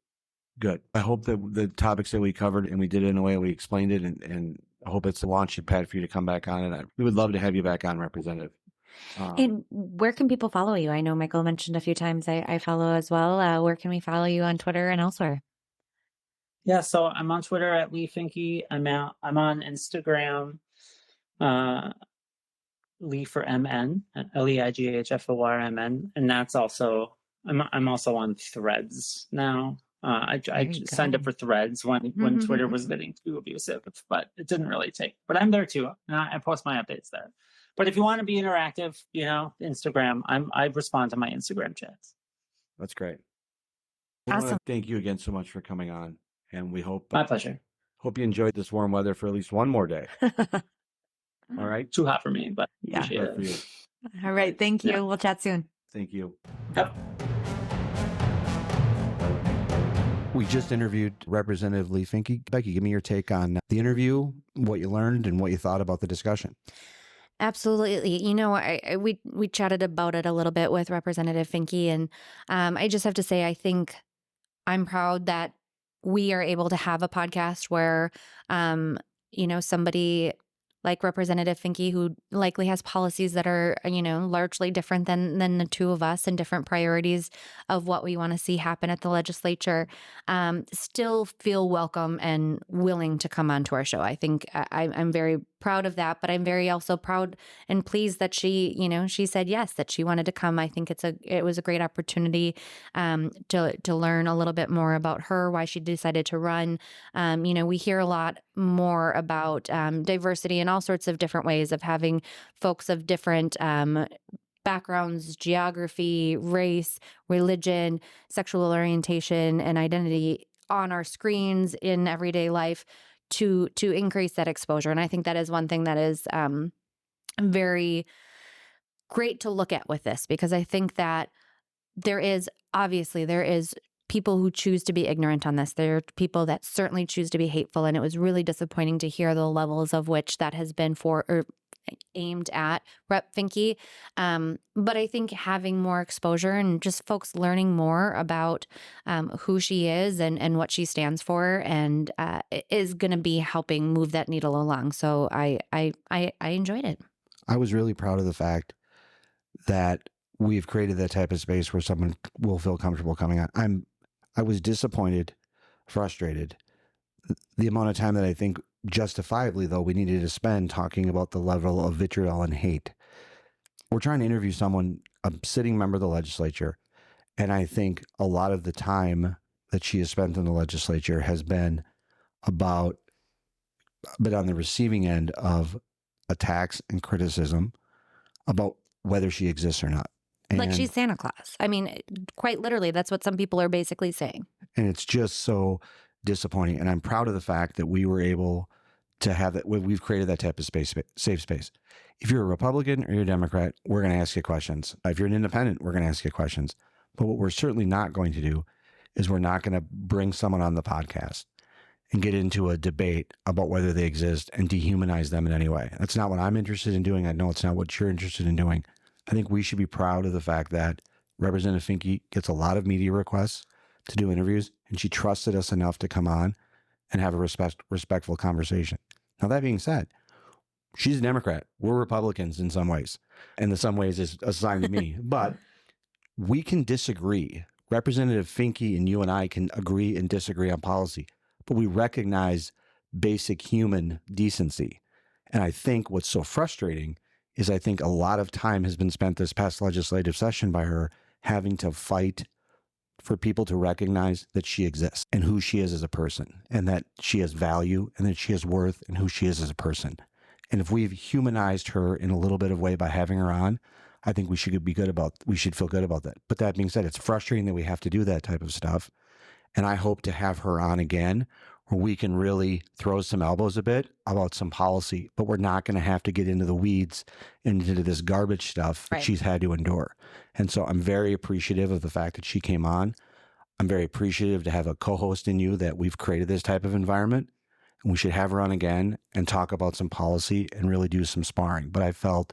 Good. I hope that the topics that we covered and we did it in a way we explained it, and I hope it's a launching pad for you to come back on. And we would love to have you back on, Representative. And where can people follow you? I know Michael mentioned a few times I follow as well. Where can we follow you on Twitter and elsewhere? Yeah, so I'm on Twitter at Leigh Finke. I'm on Instagram, Leigh for MN, LEIGHFORMN, and that's also I'm also on Threads now. I signed up for Threads when Twitter was getting too abusive, but it didn't really take. But I'm there too. And I post my updates there. But if you want to be interactive, Instagram, I respond to my Instagram chats. That's great. Awesome. Thank you again so much for coming on. And we hope my pleasure. Hope you enjoyed this warm weather for at least one more day. All right. Too hot for me, but yeah. Appreciate for you. All right. Thank you. Yeah. We'll chat soon. Thank you. Yep. We just interviewed Representative Leigh Finke. Becky, give me your take on the interview, what you learned, and what you thought about the discussion. Absolutely. We chatted about it a little bit with Representative Finke, and I just have to say, I think I'm proud that we are able to have a podcast where, somebody like Representative Finke, who likely has policies that are, largely different than the two of us and different priorities of what we want to see happen at the legislature, still feel welcome and willing to come onto our show. I think I'm very proud of that, but I'm very also proud and pleased that she said yes, that she wanted to come. I think it was a great opportunity to learn a little bit more about her, why she decided to run. We hear a lot more about diversity in all sorts of different ways of having folks of different backgrounds, geography, race, religion, sexual orientation, and identity on our screens in everyday life to increase that exposure. And I think that is one thing that is very great to look at with this, because I think that there is people who choose to be ignorant on this. There are people that certainly choose to be hateful. And it was really disappointing to hear the levels of which that has been aimed at Rep. Finke. But I think having more exposure and just folks learning more about who she is and what she stands for and is going to be helping move that needle along. So I enjoyed it. I was really proud of the fact that we've created that type of space where someone will feel comfortable coming on. I was disappointed, frustrated. The amount of time that I think justifiably, though, we needed to spend talking about the level of vitriol and hate. We're trying to interview someone, a sitting member of the legislature, and I think a lot of the time that she has spent in the legislature has been on the receiving end of attacks and criticism about whether she exists or not. Like she's Santa Claus. I mean, quite literally, that's what some people are basically saying. And it's just so disappointing. And I'm proud of the fact that we were able to have that. We've created that type of safe space. If you're a Republican or you're a Democrat, we're going to ask you questions. If you're an independent, we're going to ask you questions. But what we're certainly not going to do is we're not going to bring someone on the podcast and get into a debate about whether they exist and dehumanize them in any way. That's not what I'm interested in doing. I know it's not what you're interested in doing. I think we should be proud of the fact that Representative Finke gets a lot of media requests to do interviews, and she trusted us enough to come on and have a respectful conversation. Now, that being said, she's a Democrat. We're Republicans in some ways, and in some ways is assigned to me. But we can disagree. Representative Finke and you and I can agree and disagree on policy, but we recognize basic human decency. And I think what's so frustrating is I think a lot of time has been spent this past legislative session by her having to fight for people to recognize that she exists and who she is as a person, and that she has value and that she has worth and who she is as a person. And if we've humanized her in a little bit of way by having her on, I think we should feel good about that. But that being said, it's frustrating that we have to do that type of stuff. And I hope to have her on again where we can really throw some elbows a bit about some policy, but we're not going to have to get into the weeds and into this garbage stuff that she's had to endure. And so I'm very appreciative of the fact that she came on. I'm very appreciative to have a co-host in you that we've created this type of environment. And we should have her on again and talk about some policy and really do some sparring. But I felt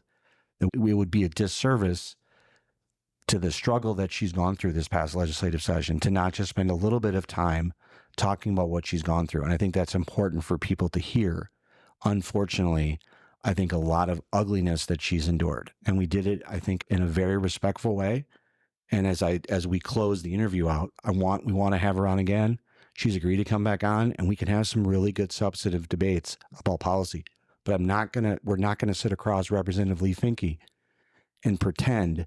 that it would be a disservice to the struggle that she's gone through this past legislative session to not just spend a little bit of time talking about what she's gone through. And I think that's important for people to hear. Unfortunately, I think a lot of ugliness that she's endured. And we did it, I think, in a very respectful way. And as we close the interview out, we want to have her on again. She's agreed to come back on, and we can have some really good substantive debates about policy. But we're not gonna sit across Representative Leigh Finke and pretend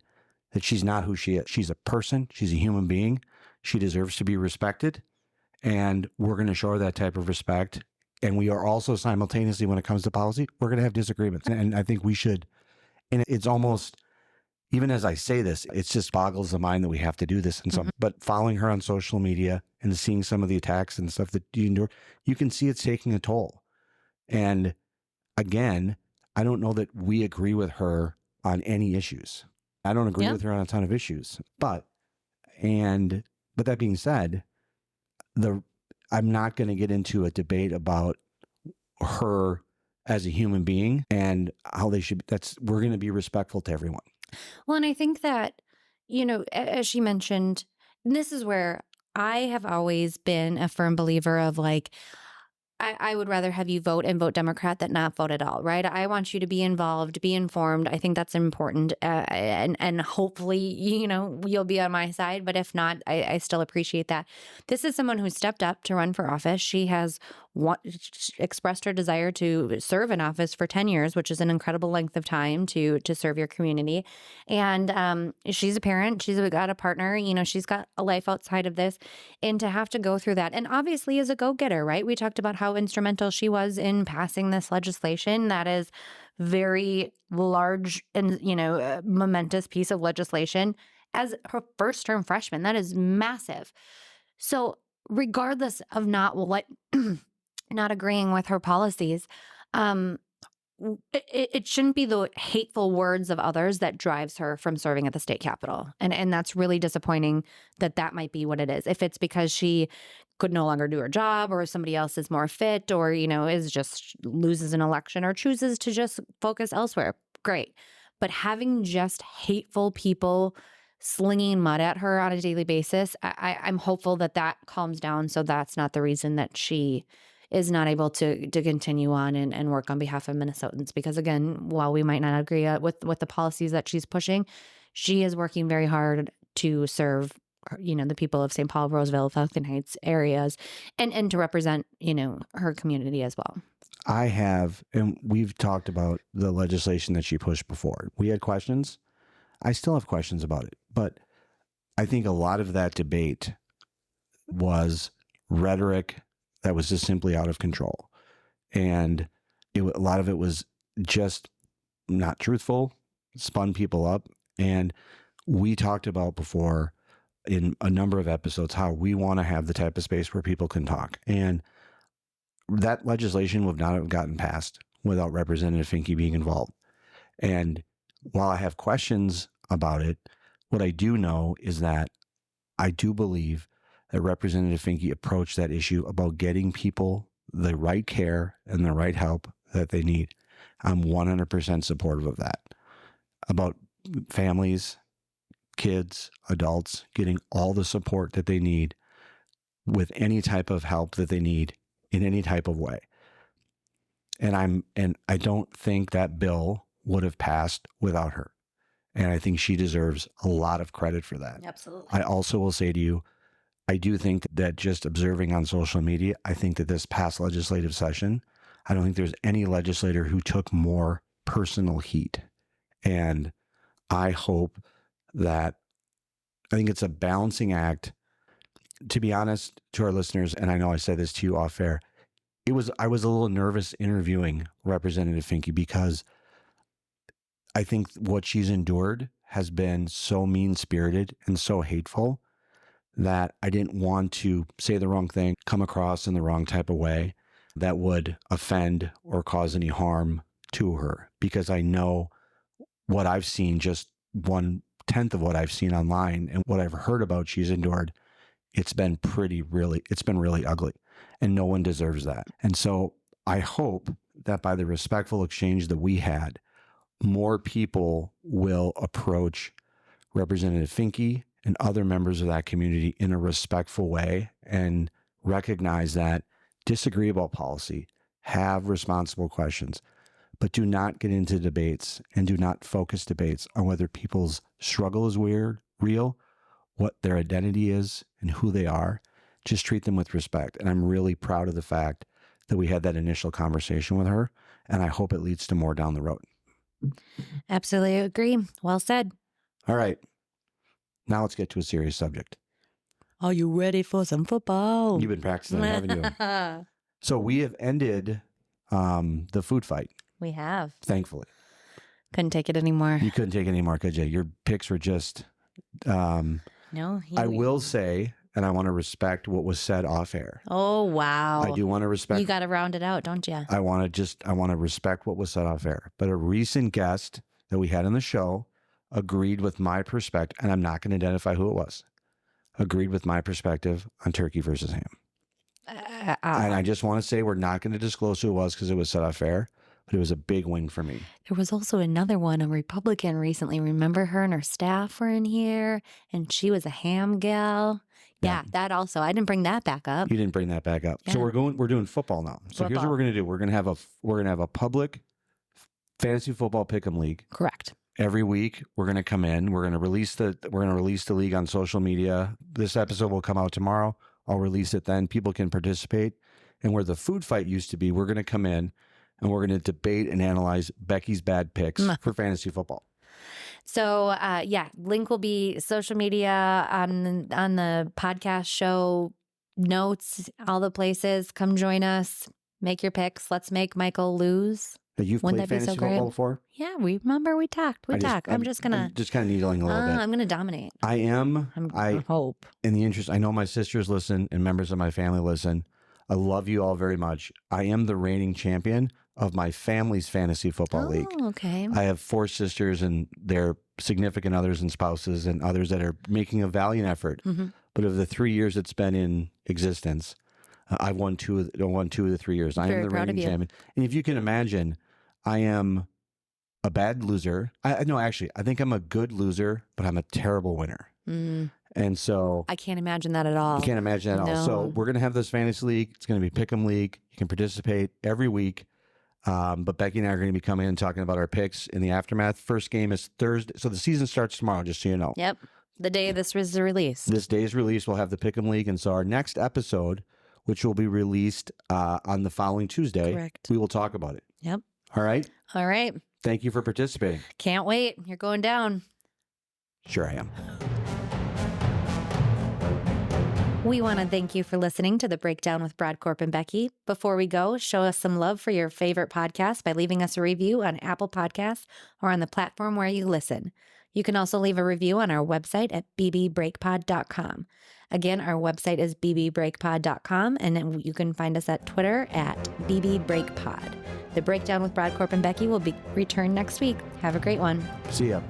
that she's not who she is. She's a person. She's a human being. She deserves to be respected. And we're going to show her that type of respect. And we are also simultaneously, when it comes to policy, we're going to have disagreements. And I think we should. And it's almost, even as I say this, it just boggles the mind that we have to do this. And so, but following her on social media and seeing some of the attacks and stuff that you endure, you can see it's taking a toll. And again, I don't know that we agree with her on any issues. I don't agree with her on a ton of issues, but that being said, I'm not going to get into a debate about her as a human being and how they should. We're going to be respectful to everyone. Well, and I think that, as she mentioned, this is where I have always been a firm believer of like, I would rather have you vote and vote Democrat than not vote at all, right? I want you to be involved, be informed. I think that's important. And hopefully, you'll be on my side. But if not, I still appreciate that. This is someone who stepped up to run for office. She has expressed her desire to serve in office for 10 years, which is an incredible length of time to serve your community. And she's a parent. She's got a partner. She's got a life outside of this. And to have to go through that, and obviously is a go-getter, right? We talked about how instrumental she was in passing this legislation that is very large and momentous piece of legislation as her first term freshman. That is massive. So regardless of not agreeing with her policies, it shouldn't be the hateful words of others that drives her from serving at the state capitol. And that's really disappointing that might be what it is. If it's because she could no longer do her job or somebody else is more fit or, is just loses an election or chooses to just focus elsewhere, great. But having just hateful people slinging mud at her on a daily basis, I'm hopeful that calms down. So that's not the reason that she is not able to continue on and work on behalf of Minnesotans. Because again, while we might not agree with the policies that she's pushing, she is working very hard to serve, the people of St. Paul, Roseville, Falcon Heights areas and to represent, her community as well. I have, and we've talked about the legislation that she pushed before. We had questions. I still have questions about it, but I think a lot of that debate was rhetoric that was just simply out of control. And a lot of it was just not truthful, spun people up. And we talked about before in a number of episodes how we want to have the type of space where people can talk. And that legislation would not have gotten passed without Representative Finke being involved. And while I have questions about it, what I do know is that I do believe that Representative Finke approached that issue about getting people the right care and the right help that they need. I'm 100% supportive of that. About families, kids, adults getting all the support that they need with any type of help that they need in any type of way. And I don't think that bill would have passed without her. And I think she deserves a lot of credit for that. Absolutely. I also will say to you, I do think that just observing on social media, I think that this past legislative session, I don't think there's any legislator who took more personal heat. And I hope that, I think it's a balancing act. To be honest, to our listeners, and I know I said this to you off air, I was a little nervous interviewing Representative Finke because I think what she's endured has been so mean-spirited and so hateful that I didn't want to say the wrong thing, come across in the wrong type of way that would offend or cause any harm to her, because I know what I've seen, just 1/10 of what I've seen online and what I've heard about she's endured. It's been really ugly, and no one deserves that. And so I hope that by the respectful exchange that we had, more people will approach Representative Finke and other members of that community in a respectful way and recognize that disagree about policy, have responsible questions, but do not get into debates and do not focus debates on whether people's struggle is real, what their identity is, and who they are. Just treat them with respect. And I'm really proud of the fact that we had that initial conversation with her, and I hope it leads to more down the road. Absolutely agree. Well said. All right. Now let's get to a serious subject. Are you ready for some football? You've been practicing, haven't you? So we have ended the food fight, We have. thankfully. Couldn't take it anymore. You couldn't take it anymore, could you? Your picks were just... No. I will say, and I want to respect what was said off air. Oh, wow. I do want to respect... You got to round it out, don't you? I want to respect what was said off air. But a recent guest that we had on the show agreed with my perspective, and I'm not going to identify who it was, agreed with my perspective on turkey versus ham. And I just want to say we're not going to disclose who it was because it was said off air, but it was a big win for me. There was also another one, a Republican recently. Remember her and her staff were in here, and she was a ham gal. Yeah, that also. I didn't bring that back up. You didn't bring that back up. Yeah. So we're doing football now. So here's what we're going to do. We're going to have a public fantasy football pick'em league. Correct. Every week we're going to come in. We're going to release the league on social media. This episode will come out tomorrow. I'll release it then. People can participate. And where the food fight used to be, we're going to come in and we're going to debate and analyze Becky's bad picks for fantasy football. So, link will be social media on the podcast show notes, all the places. Come join us. Make your picks. Let's make Michael lose. You've Wouldn't played that be so fantasy great? football before? Yeah, we talked. I'm just kind of needling a little bit. I'm gonna dominate. I hope. In the interest, I know my sisters listen and members of my family listen. I love you all very much. I am the reigning champion of my family's fantasy football league. Okay. I have 4 sisters and their significant others and spouses and others that are making a valiant effort. Mm-hmm. But of the 3 years it's been in existence, I've won 2 of the 3 years. I am the reigning champion. And if you can imagine, I am a bad loser. I think I'm a good loser, but I'm a terrible winner. Mm. And so I can't imagine that at all. you can't imagine that at all. So we're going to have this fantasy league. It's going to be Pick'em League. You can participate every week. But Becky and I are going to be coming in and talking about our picks in the aftermath. First game is Thursday. So the season starts tomorrow, just so you know. Yep. The day this was released. This day's release, we'll have the Pick'em League. And so our next episode, which will be released on the following Tuesday, Correct. We will talk about it. Yep. All right. All right. Thank you for participating. Can't wait. You're going down. Sure I am. We want to thank you for listening to The Breakdown with Brodkorb and Becky. Before we go, show us some love for your favorite podcast by leaving us a review on Apple Podcasts or on the platform where you listen. You can also leave a review on our website at bbreakpod.com. Again, our website is bbreakpod.com, and then you can find us at Twitter at bbreakpod. The Breakdown with Brodkorb and Becky will be returned next week. Have a great one. See ya.